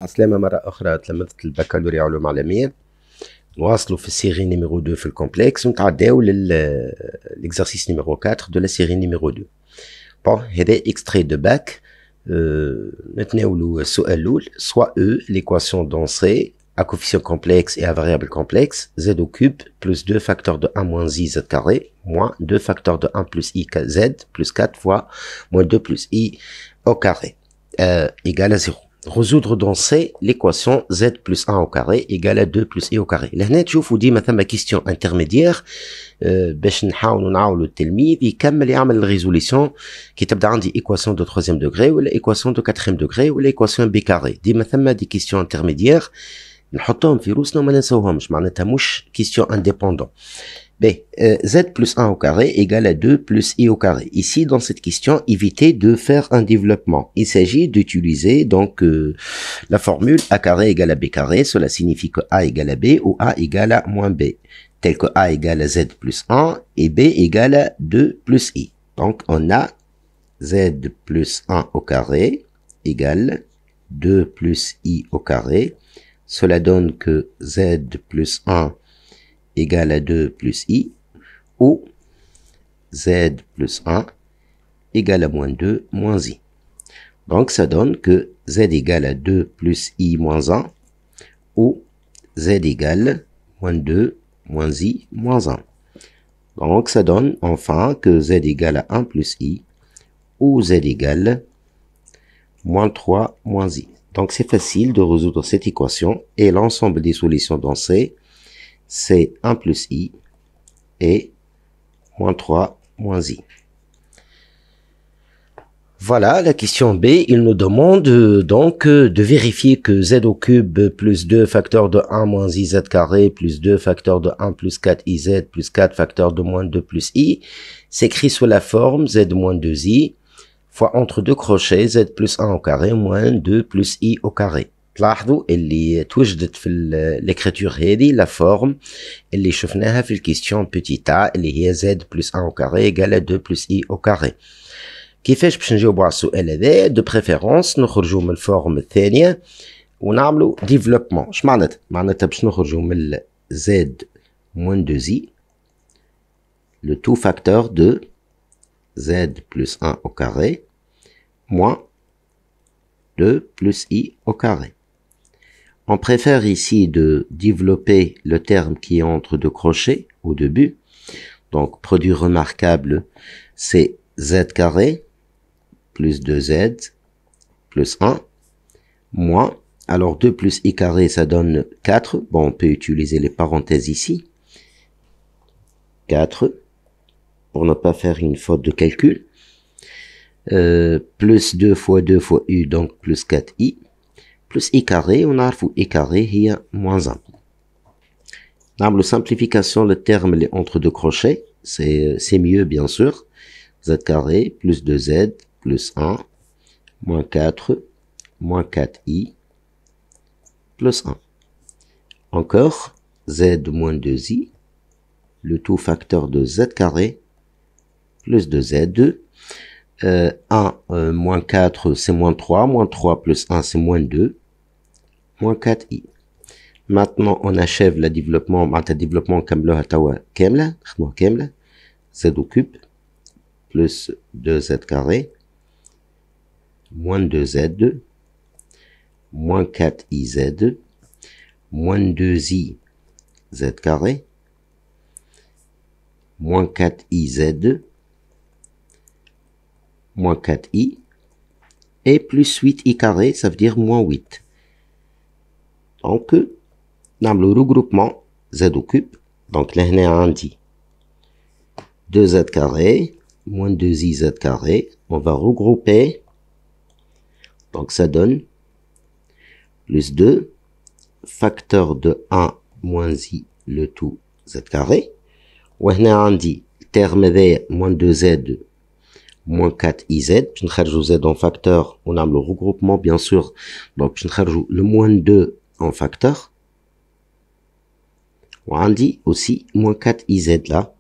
عسلامة مرة أخرى تلامذة البكالوريا علوم عالمية. نواصلوا في السيري نيميرو 2 في الكومبلكس ونتعداو للإكزرسيس نيميرو 4 دو لا سيري نيميرو 2. بون هذا إكستري دو باك. نتناولوا السؤال الأول. سوا E l'équation dans C à coefficient complexe et à variable complexe z au cube plus 2 facteurs de 1 moins i z carré moins 2 facteurs de 1 plus i z plus 4 fois moins 2 plus i au carré égale à 0. Résoudre dans C l'équation z plus 1 au carré égale à 2 plus i au carré. لهنا تشوفوا ديما ثم question intermédiaire باش نحاولوا نعاونوا التلميذ يكمل يعمل الريزوليسيون كي تبدا عندي ايكواسيون دو 3 دوغري ولا ايكواسيون دو 4 دوغري ولا ايكواسيون بي كاري. ديما ثم دي كيستيون انترميديير نحطهم في روسنا وما ننساوهمش، معناتها مش كيستيون انديبوندون. B, z plus 1 au carré égale à 2 plus i au carré. Ici, dans cette question, évitez de faire un développement. Il s'agit d'utiliser donc la formule a carré égale à b carré. Cela signifie que a égale à b ou a égale à moins b. Tel que a égale à z plus 1 et b égale à 2 plus i. Donc, on a z plus 1 au carré égale 2 plus i au carré. Cela donne que z plus 1 égale à 2 plus i, ou z plus 1 égale à moins 2 moins i. Donc ça donne que z égale à 2 plus i moins 1, ou z égale moins 2 moins i moins 1. Donc ça donne enfin que z égale à 1 plus i, ou z égale moins 3 moins i. Donc c'est facile de résoudre cette équation, et l'ensemble des solutions dans C, c'est 1 plus i et moins 3 moins i. Voilà la question B. Il nous demande donc de vérifier que z au cube plus 2 facteurs de 1 moins i z carré plus 2 facteurs de 1 plus 4 i z plus 4 facteurs de moins 2 plus i s'écrit sous la forme z moins 2i fois entre deux crochets z plus 1 au carré moins 2 plus i au carré. تلاحظوا اللي توجدت في l'écriture هذه la forme اللي شفناها في الكيستيون petit a اللي هي z plus 1 au carré égale à 2 plus i au carré. كيفاش باش نجاوبوا على السؤال هذا؟ دو بريفيرونس نخرجوا من الفورم الثانية ونعملوا ديفلوبمون. اش معناتها؟ معناتها باش نخرجوا من z moins 2i le tout facteur de z plus 1 au carré moins 2 plus i au carré. On préfère ici de développer le terme qui est entre deux crochets au début. Donc, produit remarquable, c'est z carré plus 2z plus 1 moins, alors 2 plus i carré, ça donne 4. Bon, on peut utiliser les parenthèses ici. 4, pour ne pas faire une faute de calcul. Plus 2 fois 2 fois u, donc plus 4i. Plus i carré, on a i carré, il y a moins 1. La simplification, le terme est entre deux crochets, c'est mieux bien sûr. Z carré, plus 2z, plus 1, moins 4, moins 4i, plus 1. Encore, z moins 2i, le tout facteur de z carré, plus 2z, 1 moins 4 c'est moins 3, moins 3 plus 1 c'est moins 2, moins 4i. Maintenant on achève le développement, معناتها développement كملوها توا كاملة، نخدموها كاملة. z au cube plus 2z carré moins 2z moins 4iz moins 2i z carré moins 4iz moins 4i, et plus 8i carré, ça veut dire moins 8. Donc, on a le regroupement z au cube. Donc, là, on a dit 2z carré, moins 2iz carré. On va regrouper. Donc, ça donne plus 2 facteur de 1 moins i, le tout z carré. On a dit terme v moins 2z moins 4iz, puis nous z en facteur, on a le regroupement bien sûr, donc nous le moins 2 en facteur, on dit aussi moins 4iz là,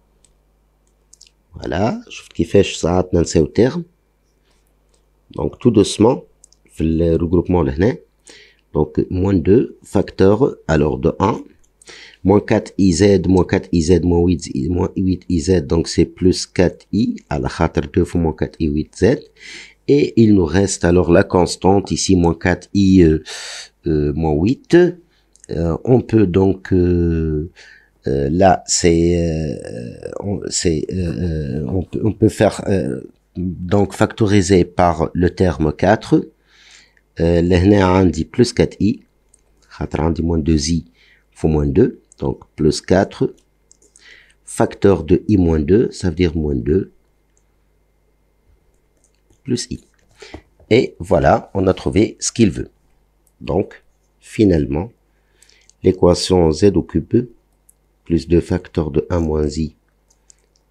voilà, je vais faire ça au terme, donc tout doucement, le regroupement là, Donc, moins 2, facteur, alors de 1. Moins 4iz, moins 4iz, moins 8iz, donc c'est plus 4i, à la khater 2 fois moins 4i, 8z. Et il nous reste alors la constante, ici, moins 4i, moins 8. On peut donc, là, on peut faire, donc factoriser par le terme 4. Là, on dit plus 4i, on dit moins 2i fois moins 2. Donc, plus 4, facteur de i moins 2, ça veut dire moins 2, plus i. Et voilà, on a trouvé ce qu'il veut. Donc, finalement, l'équation z au cube, plus 2 facteur de 1 moins i,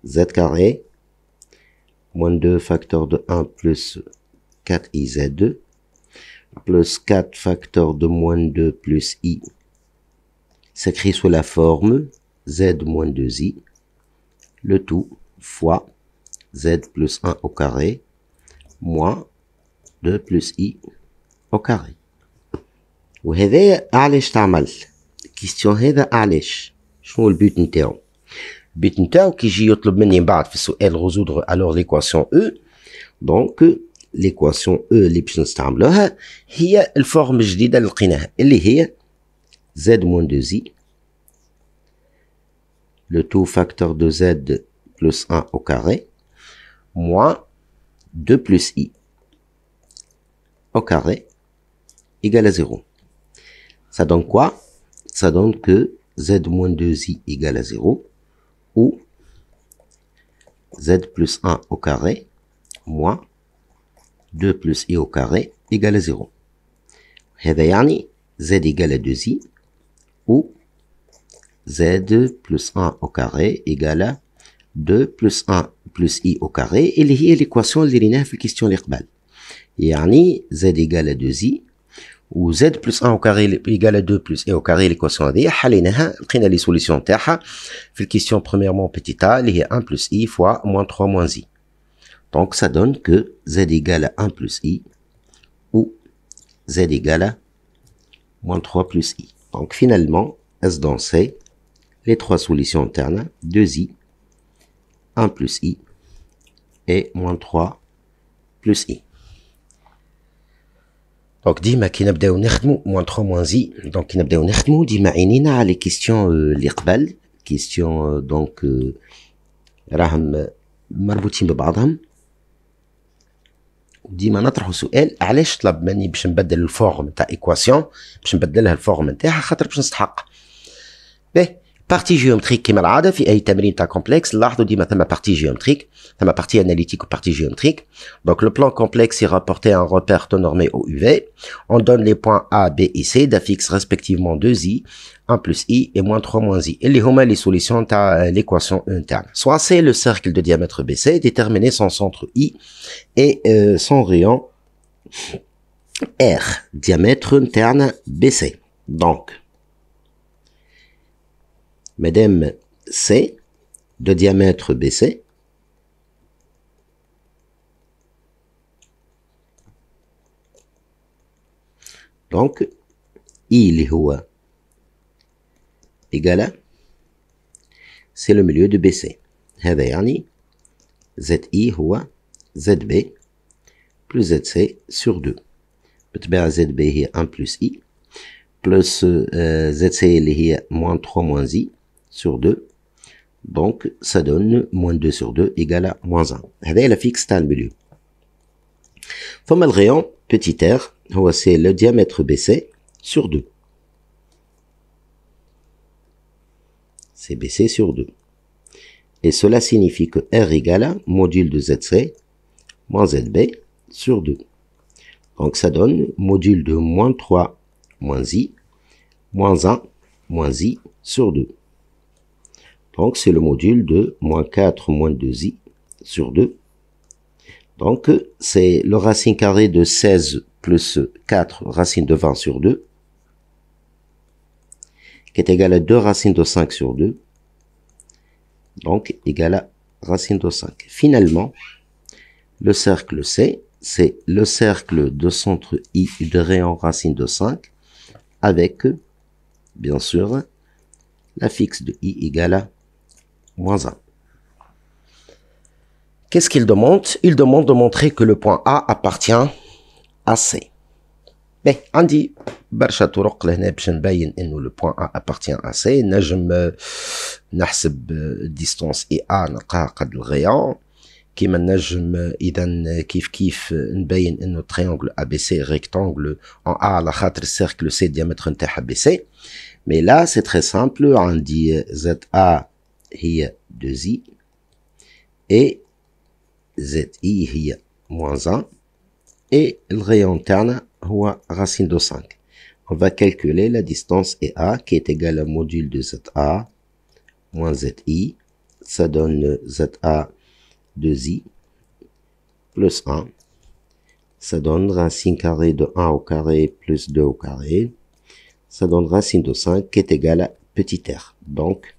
z carré, moins 2 facteur de 1 plus 4iz2, plus 4 facteur de moins 2 plus i, s'écrit sous la forme z moins 2i, le tout fois z plus 1 au carré, moins 2 plus i au carré. وهذا علاش تعمل الكيستيون هذا علاش شنو البيت نتاعو البيت نتاعو كي يجي يطلب مني من بعد في السؤال résoudre alors l'équation E donc l'équation E اللي باش نستعملوها هي الفورم الجديدة اللي لقيناها اللي هي z moins 2i, le tout facteur de z plus 1 au carré, moins 2 plus i au carré égale à 0. Ça donne quoi? Ça donne que z moins 2i égale à 0, ou z plus 1 au carré, moins 2 plus i au carré égale à 0. هذا يعني z égale à 2i, ou z plus 1 au carré égale à 2 plus 1 plus i au carré اللي هي l'équation اللي ريناها في الكيستيون اللي قبل. يعني z égale à 2i و z plus 1 au carré égale à 2 plus i au carré l'équation هذه حليناها لقينا لي سوليسيون تاعها في الكيستيون premièrement petit a اللي هي 1 plus i fois moins 3 moins i. Donc ça donne que z égale à 1 plus i ou z égale à moins 3 plus i. Donc finalement, S dans C, les trois solutions internes, 2i, 1 plus i et moins 3 plus i. Donc ديما كي نبداو نخدمو moins 3 moins i, donc كي نبداو نخدمو ديما عينينا على les questions اللي قبل, questions donc راهم مربوطين ببعضهم. ديما نطرحوا سؤال علاش طلب مني باش نبدل الفورم تاع ايكواسيون باش نبدلها الفورم نتاعها خاطر باش نستحق به بارتي جيومتريك كما العاده في اي تمرين تاع كومبلكس. لاحظوا ديما ثم بارتي جيومتريك ثم بارتي اناليتيك وبارتي جيومتريك. Donc le plan complexe est rapporté à un repère taux normé au UV. On donne les points A, B et C d'affixe respectivement 2i, 1 plus i et moins 3 moins i. اللي هما les solutions تاع l'équation interne. Soit c'est le cercle de diamètre BC, déterminer son centre I et son rayon R, diamètre interne BC. Donc, Madame C de diamètre BC, donc I اللي هو égal à, c'est le milieu de BC. هذا يعني ZI هو ZB plus ZC sur 2. بالطبيعة ZB هي 1 plus I plus ZC اللي هي moins 3 moins I sur 2. Donc ça donne moins 2 sur 2 égale à moins 1. هذا la fixe تاع المilieu. فما le rayon petit r هو c'est le diamètre BC sur 2. C'est BC sur 2. Et cela signifie que R égale à module de ZC moins ZB sur 2. Donc ça donne module de moins 3 moins I moins 1 moins I sur 2. Donc c'est le module de moins 4 moins 2I sur 2. Donc c'est le racine carrée de 16 plus 4 racine de 20 sur 2 qui est égal à 2 racines de 5 sur 2, donc égal à racine de 5. Finalement, le cercle C, c'est le cercle de centre I de rayon racine de 5, avec, bien sûr, la fixe de I égale à moins 1. Qu'est-ce qu'il demande? Il demande de montrer que le point A appartient à C. Ben, عندي برشا طرق لهنا باش نبين انه لو بوان A appartient à C. نجم نحسب distance A نلقاها قد الغيان. كيما نجم اذا كيف نبين انه triangle ABC rectangle en A على خاطر السيركل C diamètre نتاعها BC. Mais là c'est très simple. عندي ZA هي 2i et ZI هي moins 1 et le rayon interne هو racine de 5. On va calculer la distance EA qui est égale à module de ZA moins ZI. Ça donne ZA 2i plus 1. Ça donne racine carrée de 1 au carré plus 2 au carré. Ça donne racine de 5 qui est égale à petit r. Donc,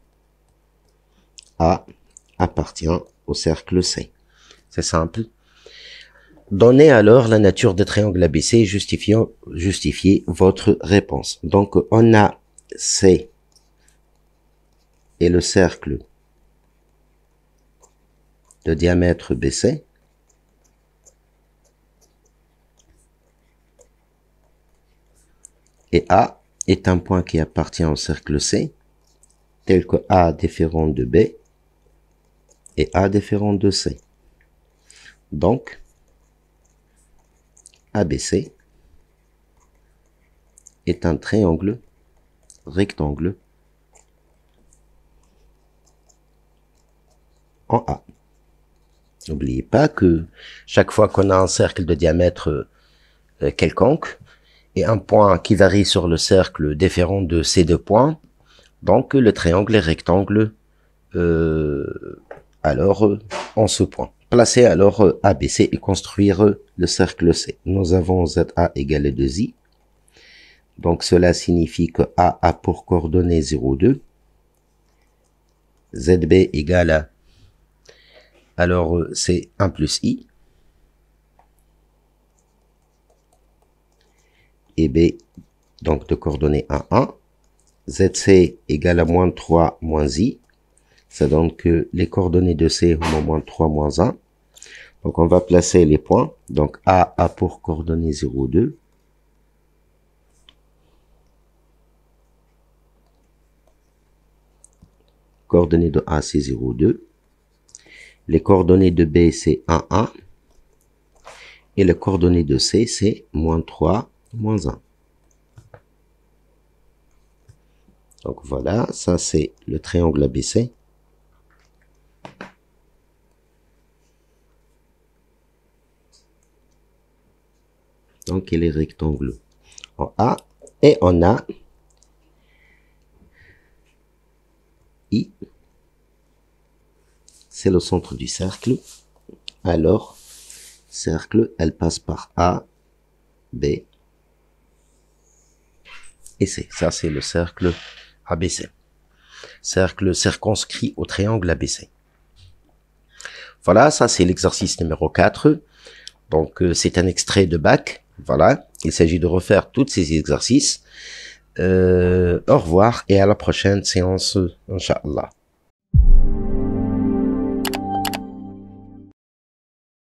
A appartient au cercle C. C'est simple. Donnez alors la nature des triangles ABC et justifiez votre réponse. Donc, on a C et le cercle de diamètre BC. Et A est un point qui appartient au cercle C, tel que A différent de B et A différent de C. Donc, ABC est un triangle rectangle en A. N'oubliez pas que chaque fois qu'on a un cercle de diamètre quelconque et un point qui varie sur le cercle différent de ces deux points, donc le triangle est rectangle alors en ce point. Placez alors ABC et construire le cercle C. Nous avons ZA égale 2i. Donc cela signifie que A a pour coordonnées 0, 2. ZB égale à, alors c'est 1 plus I. Et B, donc de coordonnées 1, 1. ZC égale à moins 3 moins I. Ça donne que les coordonnées de C ont moins 3 moins 1. Donc on va placer les points. Donc A a pour coordonnées 0, 2. Coordonnées de A c'est 0, 2. Les coordonnées de B c'est 1, 1. Et les coordonnées de C c'est moins 3, moins 1. Donc voilà, ça c'est le triangle ABC. Donc il est rectangle en A et on a I, c'est le centre du cercle. Alors, cercle, elle passe par A, B et C. Ça c'est le cercle ABC. Cercle circonscrit au triangle ABC. Voilà, ça c'est l'exercice numéro 4. Donc c'est un extrait de bac. Voilà, il s'agit de refaire tous ces exercices. Au revoir et à la prochaine séance, Inch'Allah.